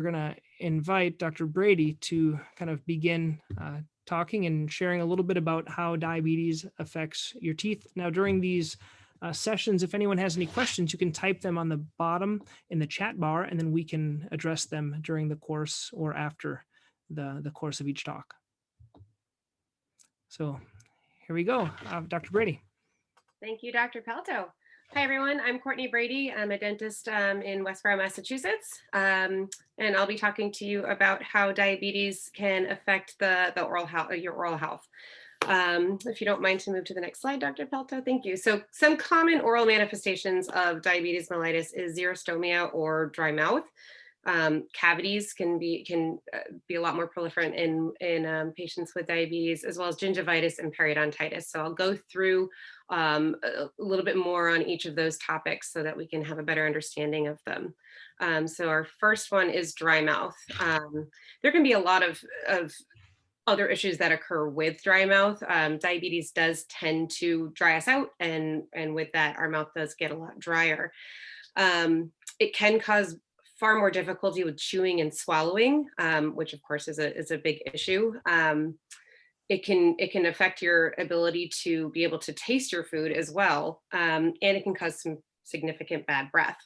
We're going to invite Dr. Brady to kind of begin talking and sharing a little bit about how diabetes affects your teeth. Now, during these sessions, if anyone has any questions, you can type them on the bottom in the chat bar, and then we can address them during the course or after the course of each talk. So here we go. Dr. Brady. Thank you, Dr. Pelto. Hi, everyone. I'm Courtney Brady. I'm a dentist in Westborough, Massachusetts, and I'll be talking to you about how diabetes can affect the oral health, your oral health. If you don't mind to move to the next slide, Dr. Pelto, thank you. So some common oral manifestations of diabetes mellitus is xerostomia or dry mouth. Cavities can be a lot more proliferant in patients with diabetes, as well as gingivitis and periodontitis. So I'll go through a little bit more on each of those topics so that we can have a better understanding of them. So our first one is dry mouth. There can be a lot of other issues that occur with dry mouth. Diabetes does tend to dry us out, and with that, our mouth does get a lot drier. It can cause far more difficulty with chewing and swallowing, which of course is a big issue. It can affect your ability to be able to taste your food as well, and it can cause some significant bad breath.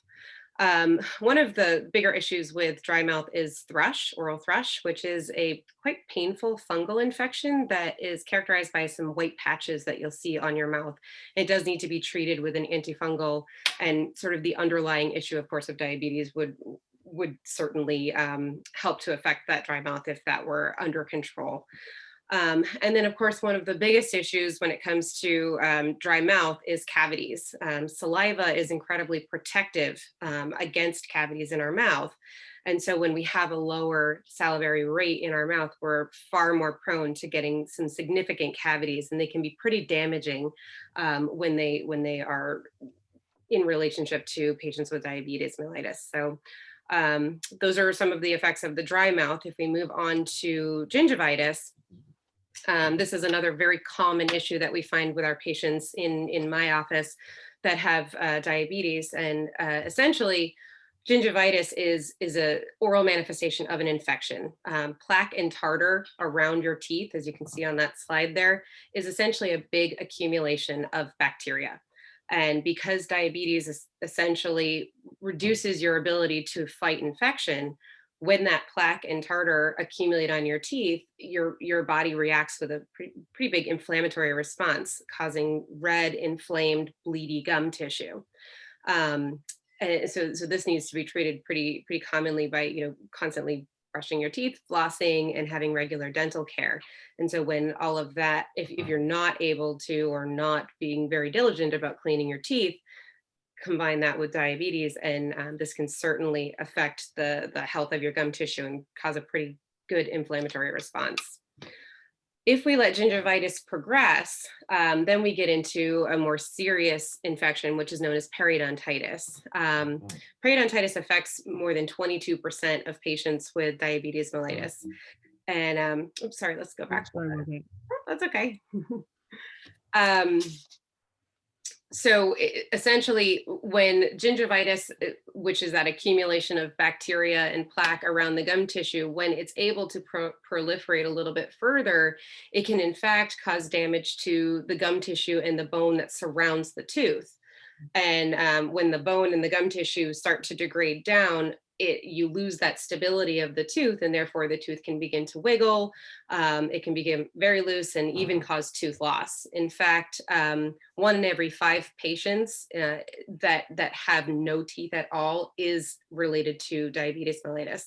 One of the bigger issues with dry mouth is thrush, oral thrush, which is a quite painful fungal infection that is characterized by some white patches that you'll see on your mouth. It does need to be treated with an antifungal, and sort of the underlying issue, of course, of diabetes would certainly help to affect that dry mouth if that were under control. And then, of course, one of the biggest issues when it comes to dry mouth is cavities. Saliva is incredibly protective against cavities in our mouth. And so when we have a lower salivary rate in our mouth, we're far more prone to getting some significant cavities, and they can be pretty damaging when they are in relationship to patients with diabetes mellitus. So those are some of the effects of the dry mouth. If we move on to gingivitis, this is another very common issue that we find with our patients in my office that have diabetes. And essentially, gingivitis is a oral manifestation of an infection. Plaque and tartar around your teeth, as you can see on that slide there, is essentially a big accumulation of bacteria. And because diabetes essentially reduces your ability to fight infection, when that plaque and tartar accumulate on your teeth, your body reacts with a pretty big inflammatory response, causing red, inflamed, bleedy gum tissue. And so this needs to be treated pretty commonly by constantly brushing your teeth, flossing, and having regular dental care. And so when all of that, if you're not able to or not being very diligent about cleaning your teeth, combine that with diabetes, and this can certainly affect the health of your gum tissue and cause a pretty good inflammatory response. If we let gingivitis progress, then we get into a more serious infection, which is known as periodontitis. Periodontitis affects more than 22% of patients with diabetes mellitus. And oops, sorry, let's go back. That's okay. So essentially, when gingivitis, which is that accumulation of bacteria and plaque around the gum tissue, when it's able to proliferate a little bit further, it can in fact cause damage to the gum tissue and the bone that surrounds the tooth. And when the bone and the gum tissue start to degrade down, you lose that stability of the tooth, and therefore the tooth can begin to wiggle. It can become very loose and even cause tooth loss. In fact, 1 in every 5 patients that have no teeth at all is related to diabetes mellitus.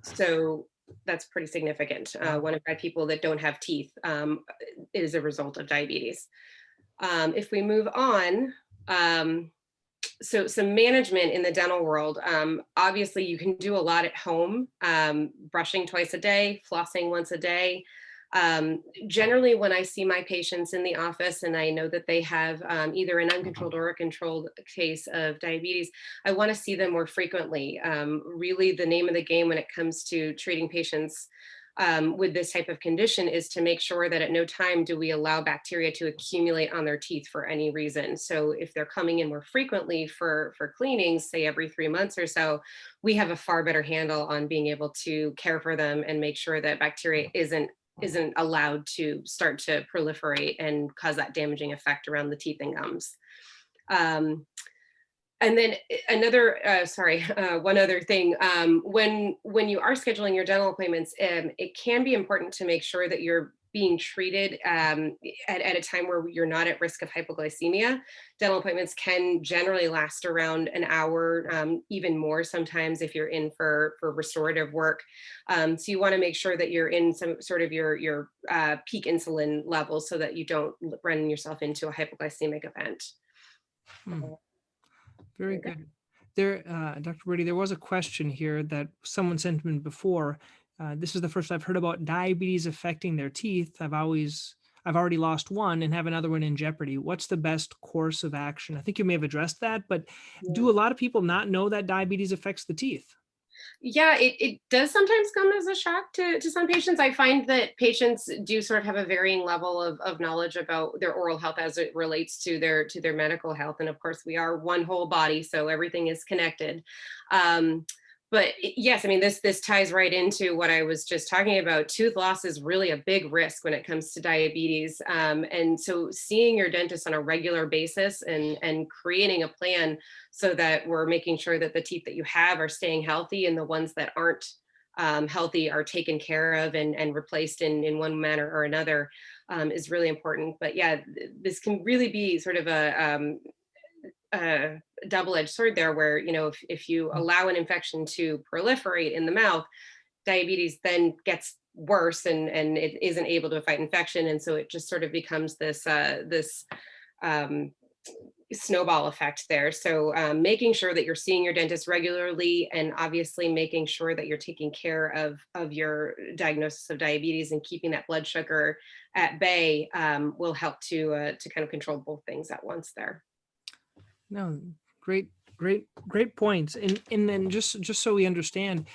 So that's pretty significant. 1 in 5 people that don't have teeth is a result of diabetes. If we move on, so some management in the dental world, obviously you can do a lot at home, brushing twice a day, flossing once a day. Generally, when I see my patients in the office and I know that they have either an uncontrolled or a controlled case of diabetes, I want to see them more frequently. Really, the name of the game when it comes to treating patients with this type of condition is to make sure that at no time do we allow bacteria to accumulate on their teeth for any reason. So if they're coming in more frequently for cleanings, say every 3 months or so, we have a far better handle on being able to care for them and make sure that bacteria isn't allowed to start to proliferate and cause that damaging effect around the teeth and gums. And then one other thing, when you are scheduling your dental appointments, it can be important to make sure that you're being treated at a time where you're not at risk of hypoglycemia. Dental appointments can generally last around an hour, even more sometimes if you're in for restorative work. So you want to make sure that you're in some sort of your peak insulin levels so that you don't run yourself into a hypoglycemic event. Very good. There, Dr. Brady, there was a question here that someone sent in before. This is the first I've heard about diabetes affecting their teeth. I've already lost one and have another one in jeopardy. What's the best course of action? I think you may have addressed that, but do a lot of people not know that diabetes affects the teeth? Yeah, it does sometimes come as a shock to some patients. I find that patients do sort of have a varying level of knowledge about their oral health as it relates to their medical health. And of course, we are one whole body, so everything is connected. But yes, I mean, this ties right into what I was just talking about. Tooth loss is really a big risk when it comes to diabetes. And so seeing your dentist on a regular basis and creating a plan so that we're making sure that the teeth that you have are staying healthy and the ones that aren't healthy are taken care of and replaced in one manner or another is really important. But yeah, this can really be sort of a double-edged sword there, where, you know, if you allow an infection to proliferate in the mouth, diabetes then gets worse and it isn't able to fight infection, and so it just sort of becomes this snowball effect there. So making sure that you're seeing your dentist regularly, and obviously making sure that you're taking care of your diagnosis of diabetes and keeping that blood sugar at bay will help to kind of control both things at once there. No, great points. And then just so we understand,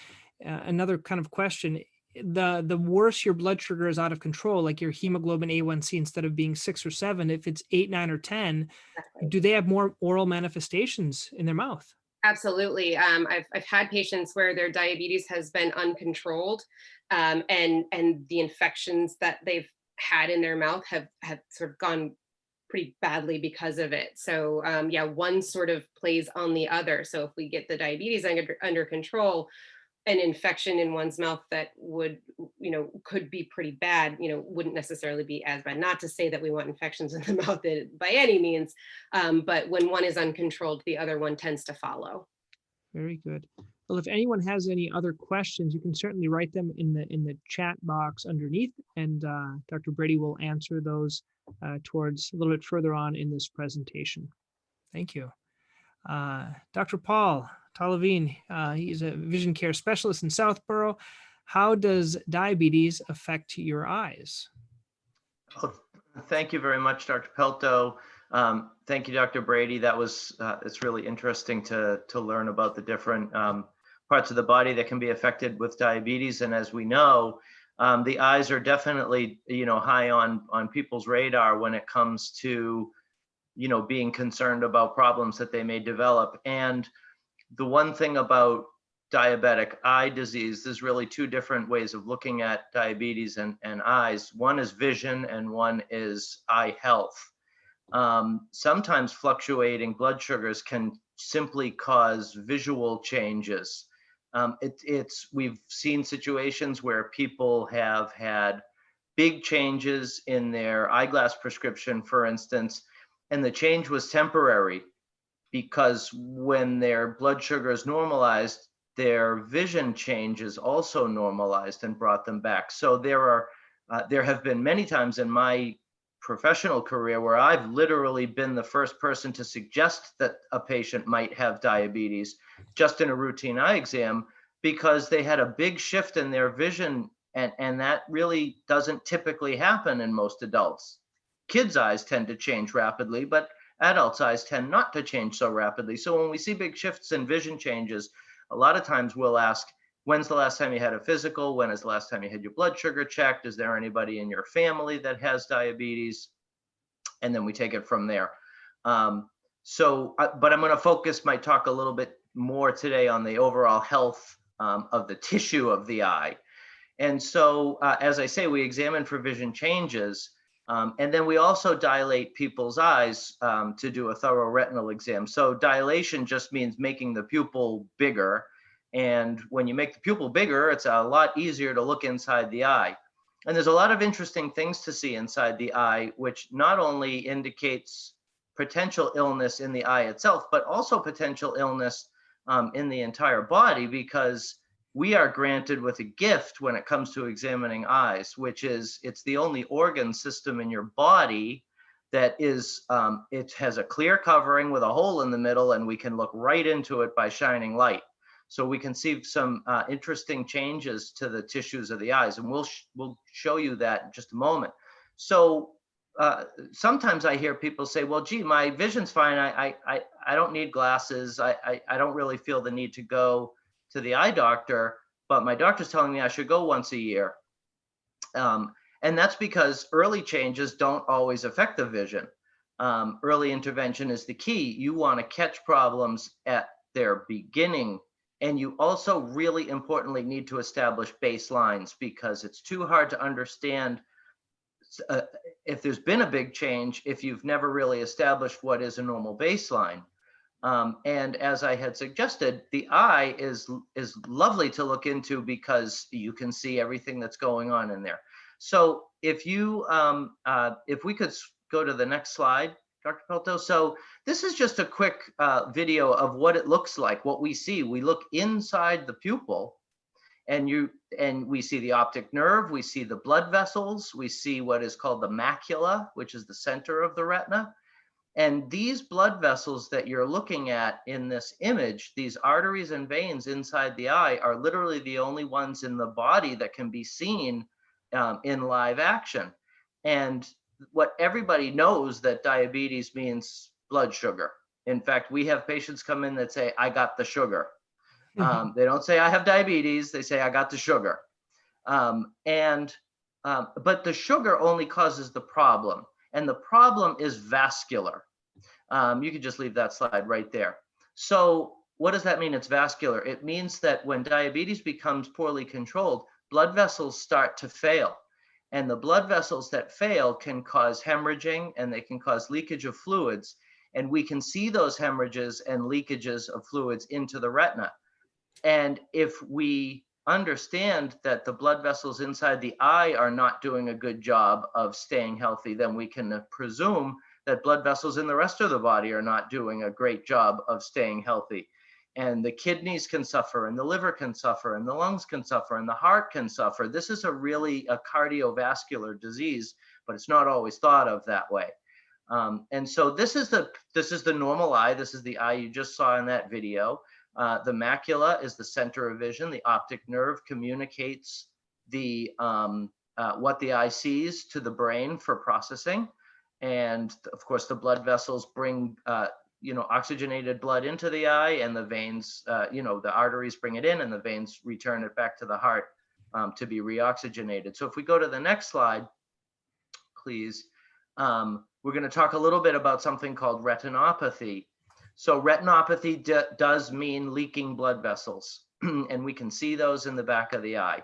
another kind of question, the worse your blood sugar is out of control, like your hemoglobin A1C, instead of being 6 or 7, if it's 8, 9, or 10, Exactly. do they have more oral manifestations in their mouth? Absolutely. I've had patients where their diabetes has been uncontrolled, and the infections that they've had in their mouth have sort of gone pretty badly because of it. So yeah, one sort of plays on the other. So if we get the diabetes under control, an infection in one's mouth that would, you know, could be pretty bad, you know, wouldn't necessarily be as bad. Not to say that we want infections in the mouth by any means, but when one is uncontrolled, the other one tends to follow. Very good. Well, if anyone has any other questions, you can certainly write them in the chat box underneath, and Dr. Brady will answer those towards a little bit further on in this presentation. Thank you. Dr. Paul Levine, he's a vision care specialist in Southborough. How does diabetes affect your eyes? Oh, thank you very much, Dr. Pelto. Thank you, Dr. Brady. That was it's really interesting to learn about the different parts of the body that can be affected with diabetes. And as we know, the eyes are definitely, you know, high on people's radar when it comes to, you know, being concerned about problems that they may develop. And the one thing about diabetic eye disease, there's really two different ways of looking at diabetes and eyes. One is vision and one is eye health. Sometimes fluctuating blood sugars can simply cause visual changes. We've seen situations where people have had big changes in their eyeglass prescription, for instance, and the change was temporary because when their blood sugars normalized, their vision changes also normalized and brought them back. So there have been many times in my professional career where I've literally been the first person to suggest that a patient might have diabetes just in a routine eye exam, because they had a big shift in their vision, and that really doesn't typically happen in most adults. Kids' eyes tend to change rapidly, but adults' eyes tend not to change so rapidly. So when we see big shifts in vision changes, a lot of times we'll ask, when's the last time you had a physical? When is the last time you had your blood sugar checked? Is there anybody in your family that has diabetes? And then we take it from there. But I'm going to focus my talk a little bit more today on the overall health of the tissue of the eye. And so, as I say, we examine for vision changes, and then we also dilate people's eyes to do a thorough retinal exam. So dilation just means making the pupil bigger. And when you make the pupil bigger, it's a lot easier to look inside the eye. And there's a lot of interesting things to see inside the eye, which not only indicates potential illness in the eye itself, but also potential illness in the entire body, because we are granted with a gift when it comes to examining eyes, which is it's the only organ system in your body that is, it has a clear covering with a hole in the middle, and we can look right into it by shining light. So we can see some interesting changes to the tissues of the eyes, and we'll show you that in just a moment. So sometimes I hear people say, well, gee, my vision's fine. I don't need glasses. I don't really feel the need to go to the eye doctor, but my doctor's telling me I should go once a year. And that's because early changes don't always affect the vision. Early intervention is the key. You want to catch problems at their beginning. And you also really importantly need to establish baselines, because it's too hard to understand if there's been a big change if you've never really established what is a normal baseline. And as I had suggested, the eye is lovely to look into because you can see everything that's going on in there. So if you if we could go to the next slide, Dr. Pelto. So this is just a quick video of what it looks like, what we see. We look inside the pupil, and we see the optic nerve, we see the blood vessels, we see what is called the macula, which is the center of the retina. And these blood vessels that you're looking at in this image, these arteries and veins inside the eye, are literally the only ones in the body that can be seen in live action. And what everybody knows that diabetes means blood sugar. In fact, we have patients come in that say, I got the sugar. They don't say I have diabetes, they say I got the sugar. But the sugar only causes the problem, and the problem is vascular. You can just leave that slide right there. So what does that mean? It's vascular. It means that when diabetes becomes poorly controlled, blood vessels start to fail. And the blood vessels that fail can cause hemorrhaging, and they can cause leakage of fluids. And we can see those hemorrhages and leakages of fluids into the retina. And if we understand that the blood vessels inside the eye are not doing a good job of staying healthy, then we can presume that blood vessels in the rest of the body are not doing a great job of staying healthy. And the kidneys can suffer, and the liver can suffer, and the lungs can suffer, and the heart can suffer. This is really a cardiovascular disease, but it's not always thought of that way. And so this is the normal eye. This is the eye you just saw in that video. The macula is the center of vision. The optic nerve communicates the what the eye sees to the brain for processing. And of course, the blood vessels bring oxygenated blood into the eye, and the veins, the arteries bring it in, and the veins return it back to the heart to be reoxygenated. So if we go to the next slide, please, we're going to talk a little bit about something called retinopathy. So retinopathy does mean leaking blood vessels, and we can see those in the back of the eye.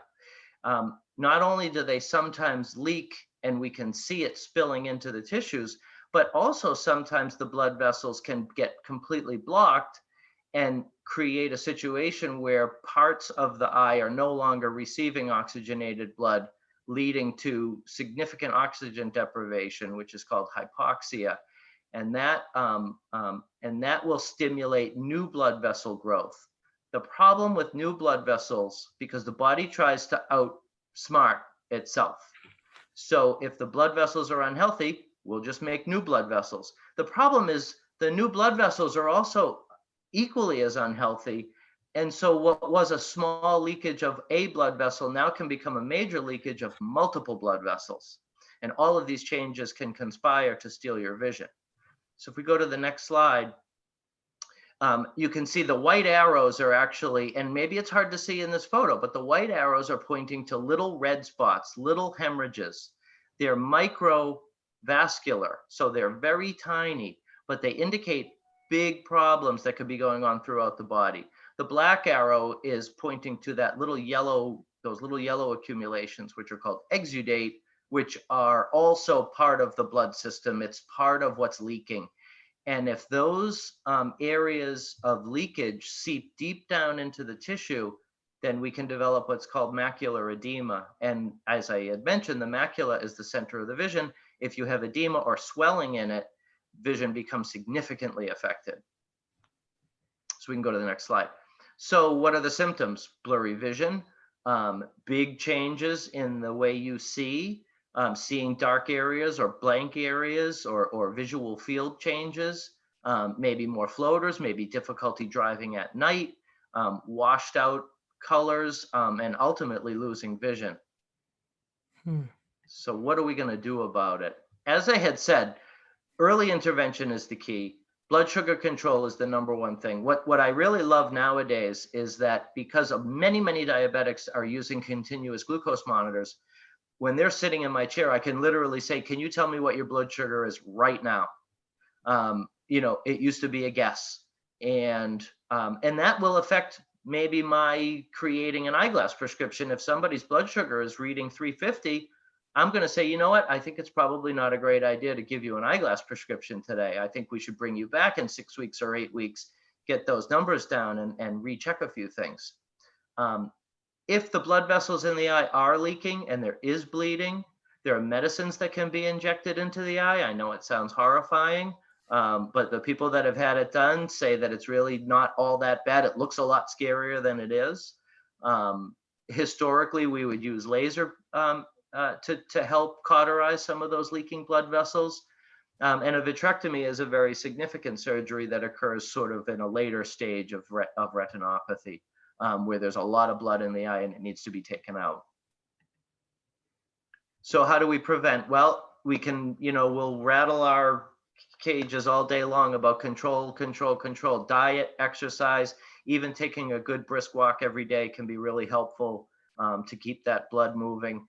Not only do they sometimes leak and we can see it spilling into the tissues, but also sometimes the blood vessels can get completely blocked and create a situation where parts of the eye are no longer receiving oxygenated blood, leading to significant oxygen deprivation, which is called hypoxia. And that will stimulate new blood vessel growth. The problem with new blood vessels, because the body tries to outsmart itself. So if the blood vessels are unhealthy, we'll just make new blood vessels. The problem is the new blood vessels are also equally as unhealthy. And so what was a small leakage of a blood vessel now can become a major leakage of multiple blood vessels. And all of these changes can conspire to steal your vision. So if we go to the next slide, You can see the white arrows are actually, and maybe it's hard to see in this photo, but the white arrows are pointing to little red spots, little hemorrhages. They're microvascular, so they're very tiny, but they indicate big problems that could be going on throughout the body. The black arrow is pointing to that little yellow, those little yellow accumulations, which are called exudate, which are also part of the blood system. It's part of what's leaking. And if those areas of leakage seep deep down into the tissue, then we can develop what's called macular edema. And as I had mentioned, the macula is the center of the vision. If you have edema or swelling in it, vision becomes significantly affected. So we can go to the next slide. So what are the symptoms? Blurry vision, big changes in the way you see, seeing dark areas or blank areas, or visual field changes, maybe more floaters, maybe difficulty driving at night, washed out colors, and ultimately losing vision. So what are we going to do about it? As I had said, early intervention is the key. Blood sugar control is the number one thing. What I really love nowadays is that because of many diabetics are using continuous glucose monitors, when they're sitting in my chair, I can literally say, can you tell me what your blood sugar is right now? It used to be a guess. And that will affect maybe my creating an eyeglass prescription. If somebody's blood sugar is reading 350, I'm going to say, you know what? I think it's probably not a great idea to give you an eyeglass prescription today. I think we should bring you back in 6 weeks or 8 weeks, get those numbers down and recheck a few things. If the blood vessels in the eye are leaking and there is bleeding, there are medicines that can be injected into the eye. I know it sounds horrifying, but the people that have had it done say that it's really not all that bad. It looks a lot scarier than it is. Historically, we would use laser to help cauterize some of those leaking blood vessels. And a vitrectomy is a very significant surgery that occurs sort of in a later stage of retinopathy, where there's a lot of blood in the eye and it needs to be taken out. So how do we prevent? Well, we can, we'll rattle our cages all day long about control, diet, exercise, even taking a good brisk walk every day can be really helpful to keep that blood moving.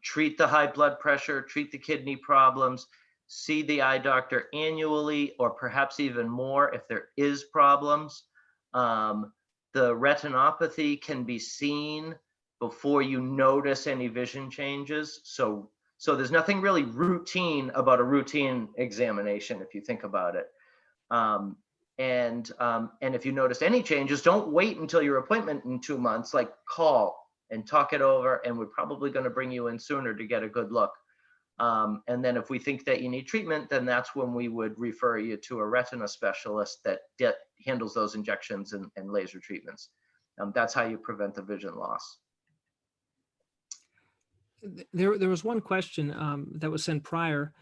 Treat the high blood pressure, treat the kidney problems, see the eye doctor annually, or perhaps even more if there is problems. The retinopathy can be seen before you notice any vision changes. So there's nothing really routine about a routine examination, if you think about it. And if you notice any changes, don't wait until your appointment in 2 months, like call and talk it over, and we're probably going to bring you in sooner to get a good look. And then if we think that you need treatment, then that's when we would refer you to a retina specialist that handles those injections and laser treatments. That's how you prevent the vision loss. There was one question that was sent prior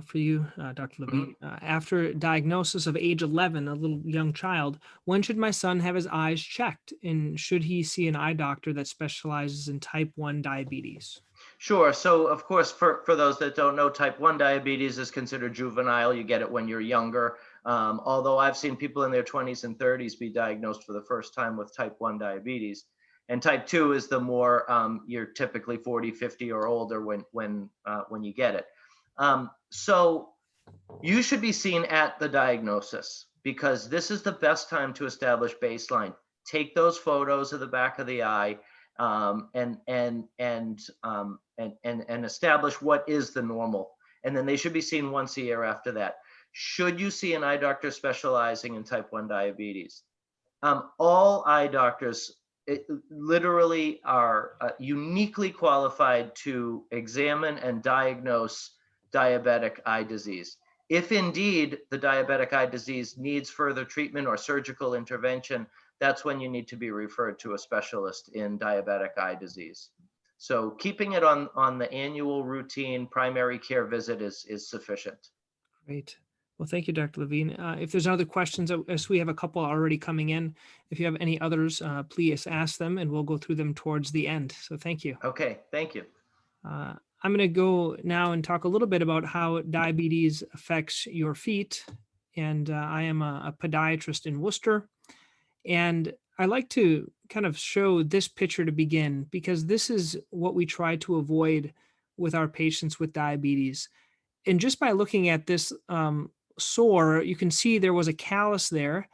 for you, Dr. Levine. After diagnosis of age 11, a little young child, when should my son have his eyes checked? And should he see an eye doctor that specializes in type 1 diabetes? Sure. So of course, for those that don't know, type 1 diabetes is considered juvenile. You get it when you're younger. Although I've seen people in their 20s and 30s be diagnosed for the first time with type 1 diabetes. And type 2 is the more you're typically 40, 50 or older when you get it. So you should be seen at the diagnosis, because this is the best time to establish baseline. Take those photos of the back of the eye and establish what is the normal. And then they should be seen once a year after that. Should you see an eye doctor specializing in type 1 diabetes? All eye doctors literally are uniquely qualified to examine and diagnose diabetic eye disease. If indeed the diabetic eye disease needs further treatment or surgical intervention, that's when you need to be referred to a specialist in diabetic eye disease. So keeping it on the annual routine primary care visit is sufficient. Great. Well, thank you, Dr. Levine. If there's other questions, as we have a couple already coming in, if you have any others, please ask them and we'll go through them towards the end. So thank you. Okay, thank you. I'm going to go now and talk a little bit about how diabetes affects your feet and I am a podiatrist in Worcester. And I like to kind of show this picture to begin because this is what we try to avoid with our patients with diabetes. And just by looking at this sore, you can see there was a callus there,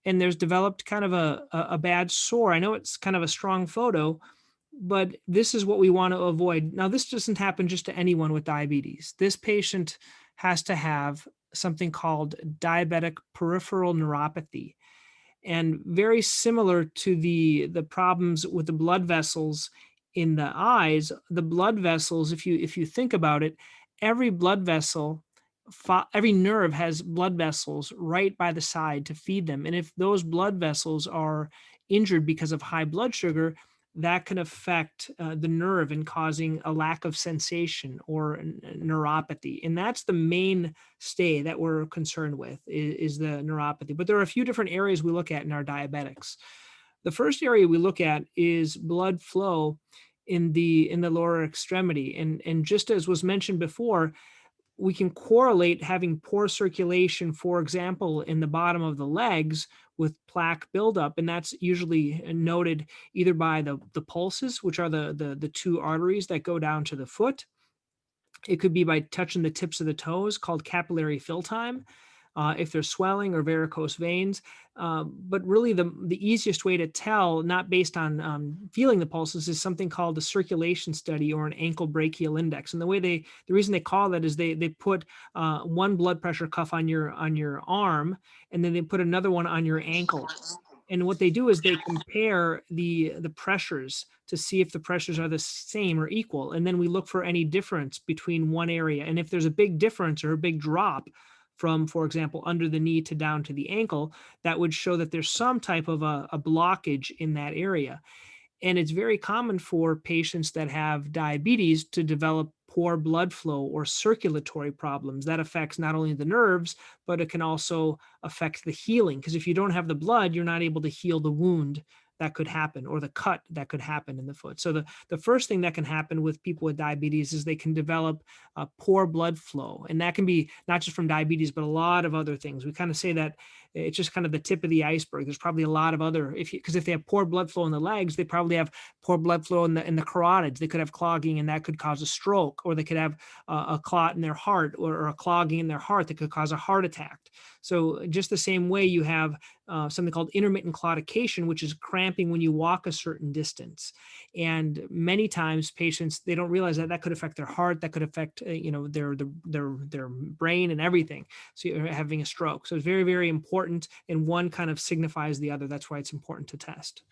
and there's developed kind of a bad sore. I know it's kind of a strong photo, but this is what we want to avoid. Now, this doesn't happen just to anyone with diabetes. This patient has to have something called diabetic peripheral neuropathy. And very similar to the problems with the blood vessels in the eyes, the blood vessels, if you think about it, every blood vessel, every nerve has blood vessels right by the side to feed them. And if those blood vessels are injured because of high blood sugar, that can affect the nerve and causing a lack of sensation or neuropathy. And that's the mainstay that we're concerned with is the neuropathy. But there are a few different areas we look at in our diabetics. The first area we look at is blood flow in the lower extremity. And just as was mentioned before, we can correlate having poor circulation, for example, in the bottom of the legs with plaque buildup. And that's usually noted either by the pulses, which are the two arteries that go down to the foot. It could be by touching the tips of the toes, called capillary fill time, if there's swelling or varicose veins. But really the easiest way to tell, not based on feeling the pulses, is something called a circulation study or an ankle brachial index. And the reason they call that is they put one blood pressure cuff on your arm, and then they put another one on your ankle. And what they do is they compare the pressures to see if the pressures are the same or equal. And then we look for any difference between one area. And if there's a big difference or a big drop from, for example, under the knee to down to the ankle, that would show that there's some type of a blockage in that area. And it's very common for patients that have diabetes to develop poor blood flow or circulatory problems. That affects not only the nerves, but it can also affect the healing. Because if you don't have the blood, you're not able to heal the wound that could happen or the cut that could happen in the foot. So the first thing that can happen with people with diabetes is they can develop poor blood flow. And that can be not just from diabetes, but a lot of other things. We kind of say that it's just kind of the tip of the iceberg. There's probably a lot of other, because if they have poor blood flow in the legs, they probably have poor blood flow in the carotids. They could have clogging, and that could cause a stroke, or they could have a clot in their heart or a clogging in their heart that could cause a heart attack. So just the same way you have something called intermittent claudication, which is cramping when you walk a certain distance. And many times patients, they don't realize that could affect their heart, that could affect their brain and everything. So you're having a stroke. So it's very, very important, and one kind of signifies the other. That's why it's important to test.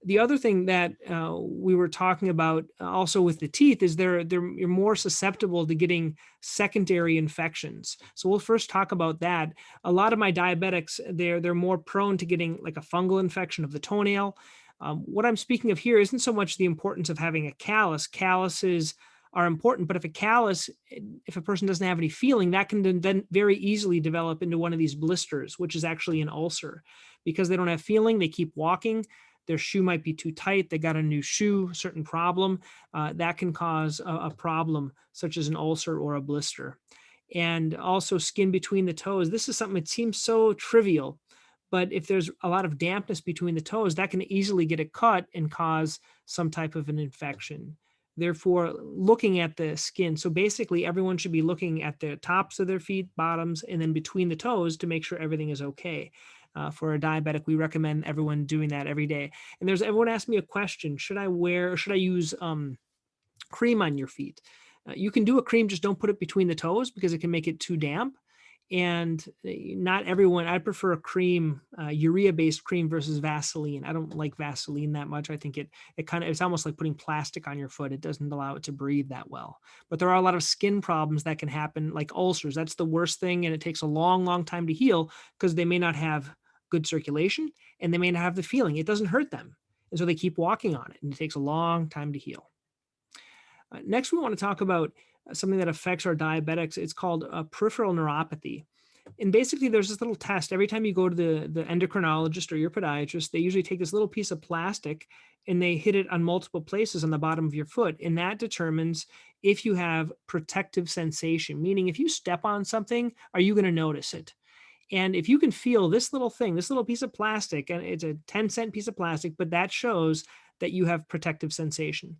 The other thing that we were talking about also with the teeth is you're more susceptible to getting secondary infections. So we'll first talk about that. A lot of my diabetics, they're more prone to getting like a fungal infection of the toenail. What I'm speaking of here isn't so much the importance of having a callus. Calluses are important, but if a person doesn't have any feeling, that can then very easily develop into one of these blisters, which is actually an ulcer. Because they don't have feeling, they keep walking. Their shoe might be too tight. They got a new shoe, certain problem. That can cause a problem such as an ulcer or a blister. And also skin between the toes. This is something that seems so trivial, but if there's a lot of dampness between the toes, that can easily get a cut and cause some type of an infection. Therefore, looking at the skin. So basically, everyone should be looking at the tops of their feet, bottoms, and then between the toes to make sure everything is okay. For a diabetic, we recommend everyone doing that every day. And everyone asked me a question: should I use cream on your feet? You can do a cream, just don't put it between the toes because it can make it too damp. And not everyone, I prefer a cream, urea-based cream versus Vaseline. I don't like Vaseline that much. I think it's almost like putting plastic on your foot. It doesn't allow it to breathe that well. But there are a lot of skin problems that can happen, like ulcers. That's the worst thing, and it takes a long, long time to heal because they may not have good circulation and they may not have the feeling. It doesn't hurt them. And so they keep walking on it, and it takes a long time to heal. Next, we want to talk about something that affects our diabetics. It's called peripheral neuropathy. And basically, there's this little test. Every time you go to the endocrinologist or your podiatrist, they usually take this little piece of plastic and they hit it on multiple places on the bottom of your foot. And that determines if you have protective sensation, meaning if you step on something, are you going to notice it? And if you can feel this little thing, this little piece of plastic, and it's a 10-cent piece of plastic, but that shows that you have protective sensation.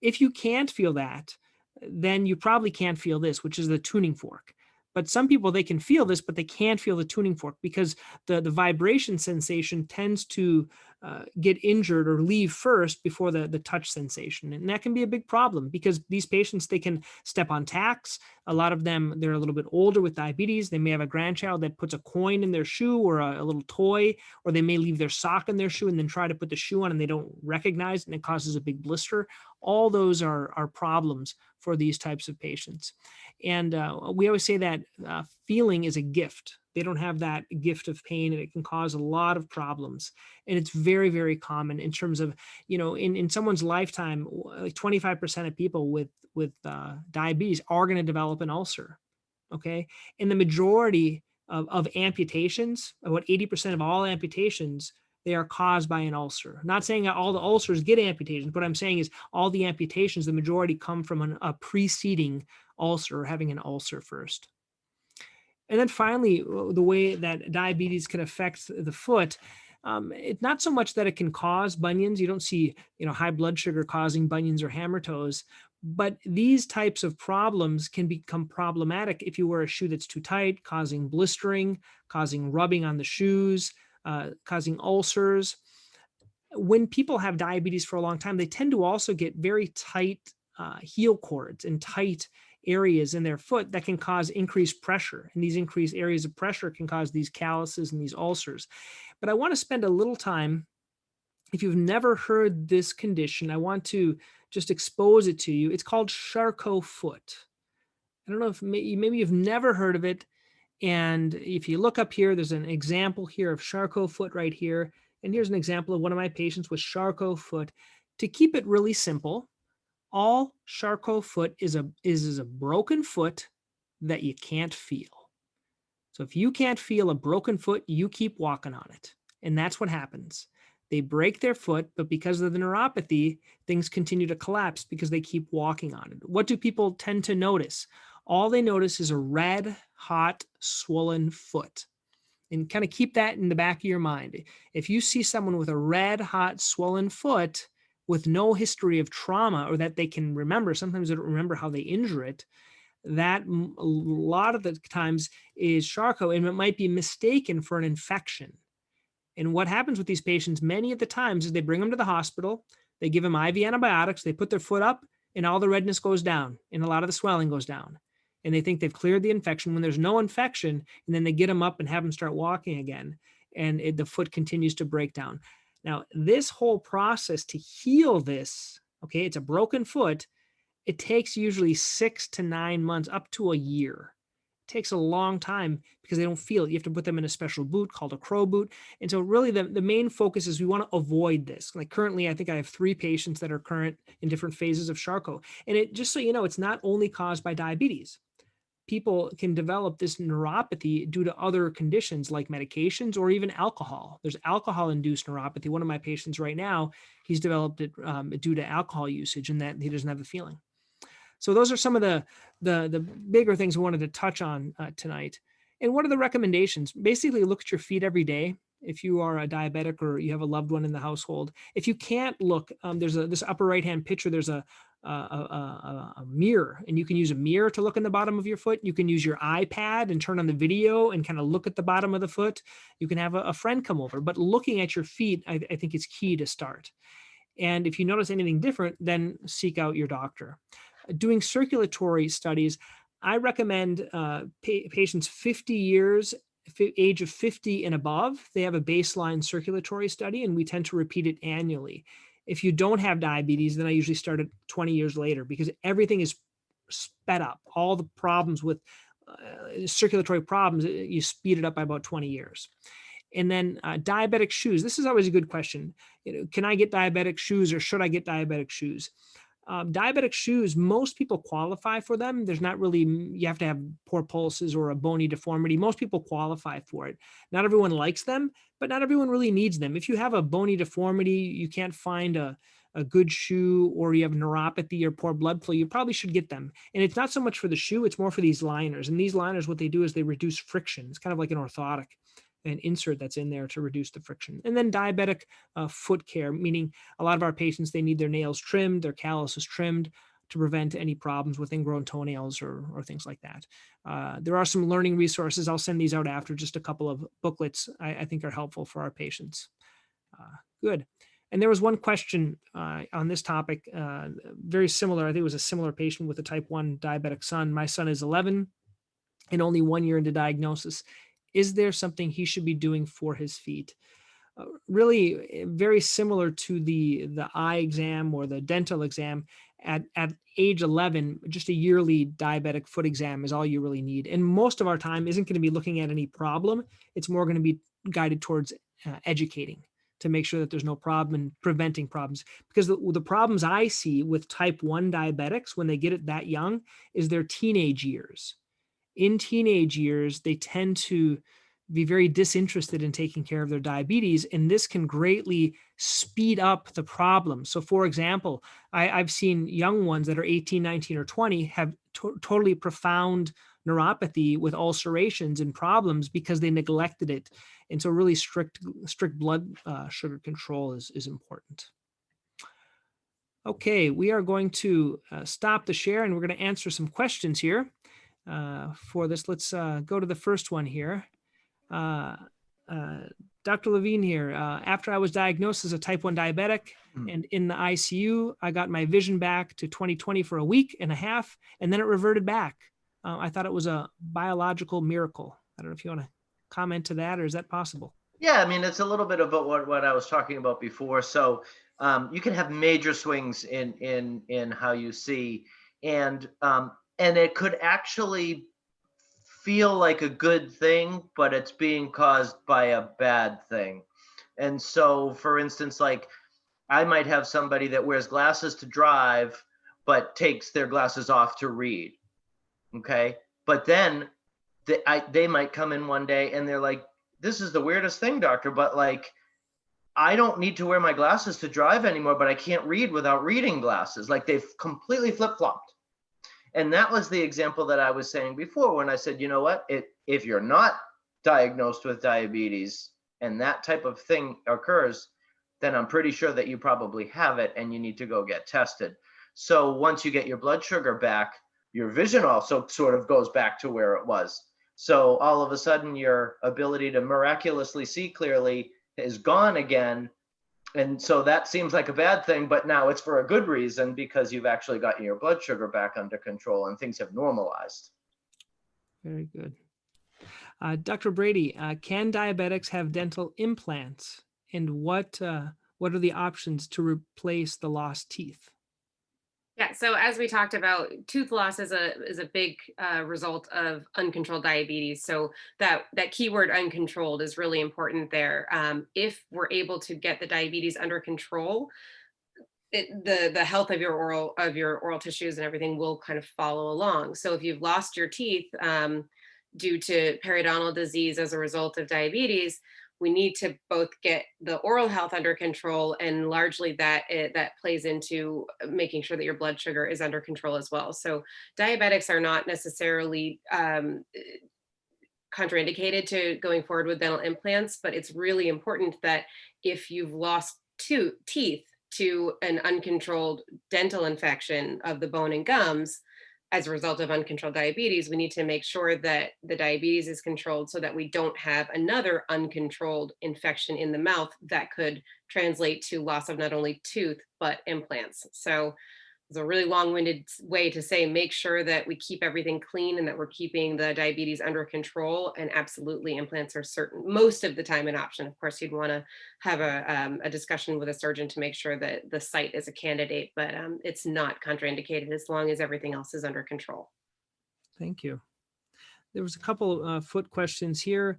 If you can't feel that, then you probably can't feel this, which is the tuning fork. But some people, they can feel this, but they can't feel the tuning fork because the vibration sensation tends to get injured or leave first before the touch sensation. And that can be a big problem because these patients, they can step on tacks. A lot of them, they're a little bit older with diabetes. They may have a grandchild that puts a coin in their shoe or a little toy, or they may leave their sock in their shoe and then try to put the shoe on and they don't recognize it and it causes a big blister. All those are problems for these types of patients. And we always say that feeling is a gift. They don't have that gift of pain, and it can cause a lot of problems. And it's very, very common in terms of, in someone's lifetime, like 25% of people with diabetes are going to develop an ulcer. Okay. And the majority of amputations, about 80% of all amputations, they are caused by an ulcer. Not saying that all the ulcers get amputations. What I'm saying is all the amputations, the majority come from a preceding ulcer, or having an ulcer first. And then finally, the way that diabetes can affect the foot, it's not so much that it can cause bunions. You don't see, high blood sugar causing bunions or hammer toes, but these types of problems can become problematic if you wear a shoe that's too tight, causing blistering, causing rubbing on the shoes, causing ulcers. When people have diabetes for a long time, they tend to also get very tight heel cords and tight areas in their foot that can cause increased pressure. And these increased areas of pressure can cause these calluses and these ulcers. But I want to spend a little time, if you've never heard this condition, I want to just expose it to you. It's called Charcot foot. I don't know if maybe you've never heard of it. And if you look up here, there's an example here of Charcot foot right here. And here's an example of one of my patients with Charcot foot. To keep it really simple, all Charcot foot is a broken foot that you can't feel. So if you can't feel a broken foot, you keep walking on it. And that's what happens. They break their foot, but because of the neuropathy, things continue to collapse because they keep walking on it. What do people tend to notice? All they notice is a red, hot, swollen foot. And kind of keep that in the back of your mind. If you see someone with a red, hot, swollen foot with no history of trauma, or that they can remember, sometimes they don't remember how they injure it, that a lot of the times is Charcot, and it might be mistaken for an infection. And what happens with these patients many of the times is they bring them to the hospital, they give them IV antibiotics, they put their foot up, and all the redness goes down, and a lot of the swelling goes down. And they think they've cleared the infection when there's no infection, and then they get them up and have them start walking again, and the foot continues to break down. Now, this whole process to heal this, okay, it's a broken foot, it takes usually 6 to 9 months, up to a year. It takes a long time because they don't feel it. You have to put them in a special boot called a crow boot. And so really the main focus is we want to avoid this. Like currently, I think I have 3 patients that are current in different phases of Charcot. And it, just so you know, it's not only caused by diabetes. People can develop this neuropathy due to other conditions like medications or even alcohol. There's alcohol-induced neuropathy. One of my patients right now, he's developed it due to alcohol usage, and that he doesn't have the feeling. So those are some of the bigger things we wanted to touch on tonight. And what are the recommendations? Basically, look at your feet every day. If you are a diabetic or you have a loved one in the household, if you can't look, there's this upper right-hand picture. There's a mirror, and you can use a mirror to look in the bottom of your foot. You can use your iPad and turn on the video and kind of look at the bottom of the foot. You can have a friend come over, but looking at your feet, I think is key to start. And if you notice anything different, then seek out your doctor. Doing circulatory studies, I recommend patients 50 years, age of 50 and above, they have a baseline circulatory study, and we tend to repeat it annually. If you don't have diabetes, then I usually start at 20 years later because everything is sped up. All the problems with circulatory problems, you speed it up by about 20 years. And then diabetic shoes. This is always a good question. Can I get diabetic shoes, or should I get diabetic shoes? Diabetic shoes, most people qualify for them. There's not really, you have to have poor pulses or a bony deformity. Most people qualify for it. Not everyone likes them, but not everyone really needs them. If you have a bony deformity, you can't find a a good shoe or you have neuropathy or poor blood flow, you probably should get them. And it's not so much for the shoe, it's more for these liners. And these liners, what they do is they reduce friction. It's kind of like an orthotic, an insert that's in there to reduce the friction. And then diabetic foot care, meaning a lot of our patients, they need their nails trimmed, their calluses trimmed to prevent any problems with ingrown toenails or things like that. There are some learning resources. I'll send these out after, just a couple of booklets I think are helpful for our patients. Good. And there was one question on this topic, very similar. I think it was a similar patient with a type 1 diabetic son. My son is 11 and only 1 year into diagnosis. Is there something he should be doing for his feet? Really very similar to the eye exam or the dental exam. At age 11, just a yearly diabetic foot exam is all you really need. And most of our time isn't going to be looking at any problem. It's more going to be guided towards educating to make sure that there's no problem and preventing problems. Because the problems I see with type 1 diabetics when they get it that young is their teenage years. In teenage years, they tend to be very disinterested in taking care of their diabetes, and this can greatly speed up the problem. So for example, I've seen young ones that are 18, 19, or 20 have totally profound neuropathy with ulcerations and problems because they neglected it. And so really strict blood sugar control is important. Okay, we are going to stop the share and we're going to answer some questions here for this. Let's go to the first one here. Dr. Levine here. After I was diagnosed as a type 1 diabetic and in the ICU, I got my vision back to 20/20 for a week and a half, and then it reverted back. I thought it was a biological miracle. I don't know if you want to comment to that, or is that possible? Yeah, I mean, it's a little bit about what I was talking about before. So you can have major swings in how you see, and it could actually feel like a good thing, but it's being caused by a bad thing. And so, for instance, like I might have somebody that wears glasses to drive, but takes their glasses off to read. Okay. But then they might come in one day and they're like, this is the weirdest thing, doctor, but like, I don't need to wear my glasses to drive anymore, but I can't read without reading glasses. Like they've completely flip-flopped. And that was the example that I was saying before when I said, you know what, if you're not diagnosed with diabetes and that type of thing occurs, then I'm pretty sure that you probably have it and you need to go get tested. So once you get your blood sugar back, your vision also sort of goes back to where it was. So all of a sudden your ability to miraculously see clearly is gone again. And so that seems like a bad thing, but now it's for a good reason because you've actually gotten your blood sugar back under control and things have normalized. Very good. Dr. Brady, can diabetics have dental implants? And what are the options to replace the lost teeth? Yeah, so as we talked about, tooth loss is a big result of uncontrolled diabetes. So that keyword uncontrolled is really important there. If we're able to get the diabetes under control, the health of your oral tissues and everything will kind of follow along. So if you've lost your teeth due to periodontal disease as a result of diabetes, we need to both get the oral health under control, and largely that plays into making sure that your blood sugar is under control as well. So diabetics are not necessarily contraindicated to going forward with dental implants, but it's really important that if you've lost teeth to an uncontrolled dental infection of the bone and gums, as a result of uncontrolled diabetes, we need to make sure that the diabetes is controlled so that we don't have another uncontrolled infection in the mouth that could translate to loss of not only tooth, but implants. So it's a really long-winded way to say, make sure that we keep everything clean and that we're keeping the diabetes under control. And absolutely, implants are most of the time an option. Of course, you'd want to have a discussion with a surgeon to make sure that the site is a candidate, but it's not contraindicated as long as everything else is under control. Thank you. There was a couple foot questions here.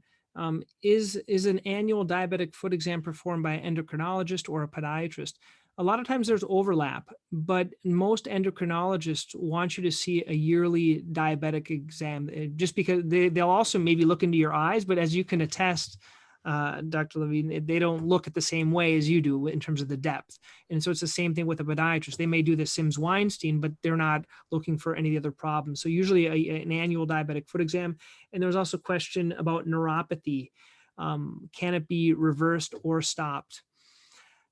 Is an annual diabetic foot exam performed by an endocrinologist or a podiatrist? A lot of times there's overlap, but most endocrinologists want you to see a yearly diabetic exam just because they'll also maybe look into your eyes, but as you can attest, Dr. Levine, they don't look at the same way as you do in terms of the depth. And so it's the same thing with a podiatrist. They may do the Sims-Weinstein, but they're not looking for any other problems. So usually an annual diabetic foot exam. And there was also a question about neuropathy. Can it be reversed or stopped?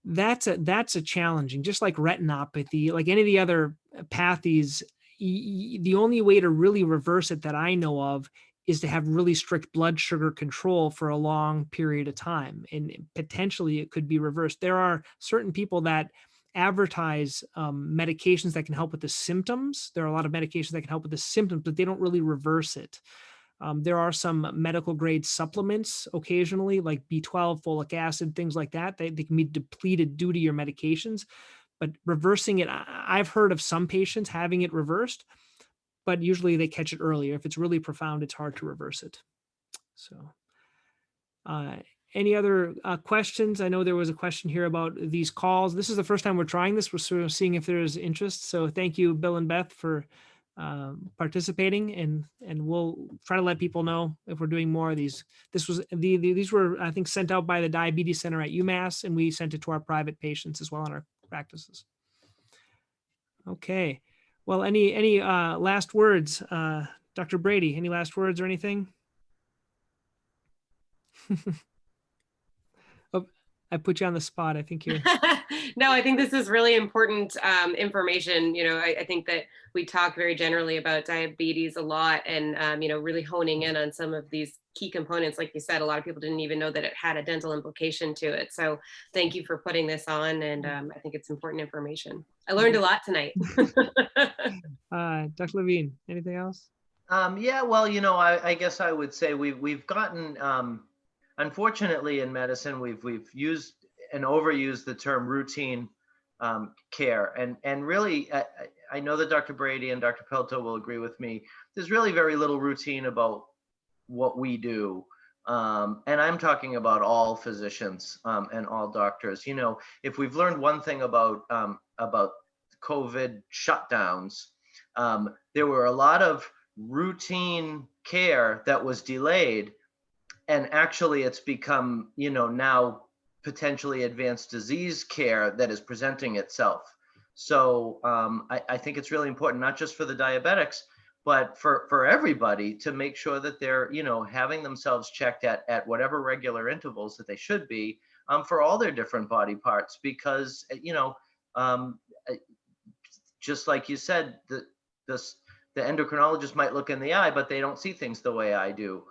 That's a challenging, just like retinopathy, like any of the other pathies, the only way to really reverse it that I know of is to have really strict blood sugar control for a long period of time. And potentially it could be reversed. There are certain people that advertise medications that can help with the symptoms. There are a lot of medications that can help with the symptoms, but they don't really reverse it. There are some medical grade supplements occasionally, like B12, folic acid, things like that. They can be depleted due to your medications, but reversing it, I've heard of some patients having it reversed, but usually they catch it earlier. If it's really profound, it's hard to reverse it. So any other questions? I know there was a question here about these calls. This is the first time we're trying this. We're sort of seeing if there is interest. So thank you, Bill and Beth, for participating, and we'll try to let people know if we're doing more of these. These were, I think, sent out by the Diabetes Center at UMass, and we sent it to our private patients as well in our practices. Okay. Well, any last words, Dr. Brady? Any last words or anything? Oh, I put you on the spot. I think you're. No, I think this is really important information. I think that we talk very generally about diabetes a lot, and really honing in on some of these key components. Like you said, a lot of people didn't even know that it had a dental implication to it. So thank you for putting this on, and I think it's important information. I learned a lot tonight. Dr. Levine, anything else? Yeah, well, I guess I would say we've gotten, unfortunately in medicine, we've used and overused the term routine care. And really, I know that Dr. Brady and Dr. Pelto will agree with me. There's really very little routine about what we do. And I'm talking about all physicians and all doctors. If we've learned one thing about COVID shutdowns, there were a lot of routine care that was delayed, and actually it's become, now potentially advanced disease care that is presenting itself. So I think it's really important, not just for the diabetics, but for everybody, to make sure that they're, having themselves checked at whatever regular intervals that they should be for all their different body parts, because, just like you said, the endocrinologist might look in the eye, but they don't see things the way I do,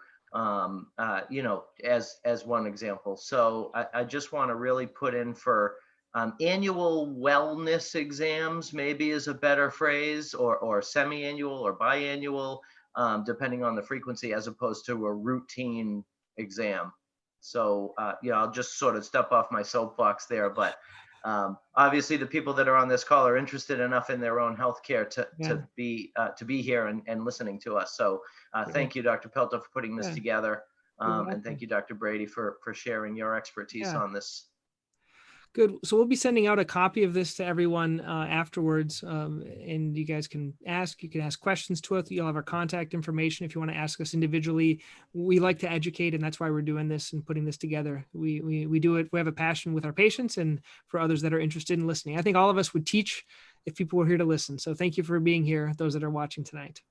as one example. So I just want to really put in for annual wellness exams, maybe is a better phrase, or semi-annual or biannual, depending on the frequency, as opposed to a routine exam. So, I'll just sort of step off my soapbox there, but obviously the people that are on this call are interested enough in their own healthcare to be here and listening to us. So thank you, Dr. Pelto, for putting this together. And thank you, Dr. Brady, for sharing your expertise on this. Good. So we'll be sending out a copy of this to everyone afterwards, and you guys can ask. You can ask questions to us. You'll have our contact information if you want to ask us individually. We like to educate, and that's why we're doing this and putting this together. We do it. We have a passion with our patients and for others that are interested in listening. I think all of us would teach if people were here to listen. So thank you for being here, those that are watching tonight.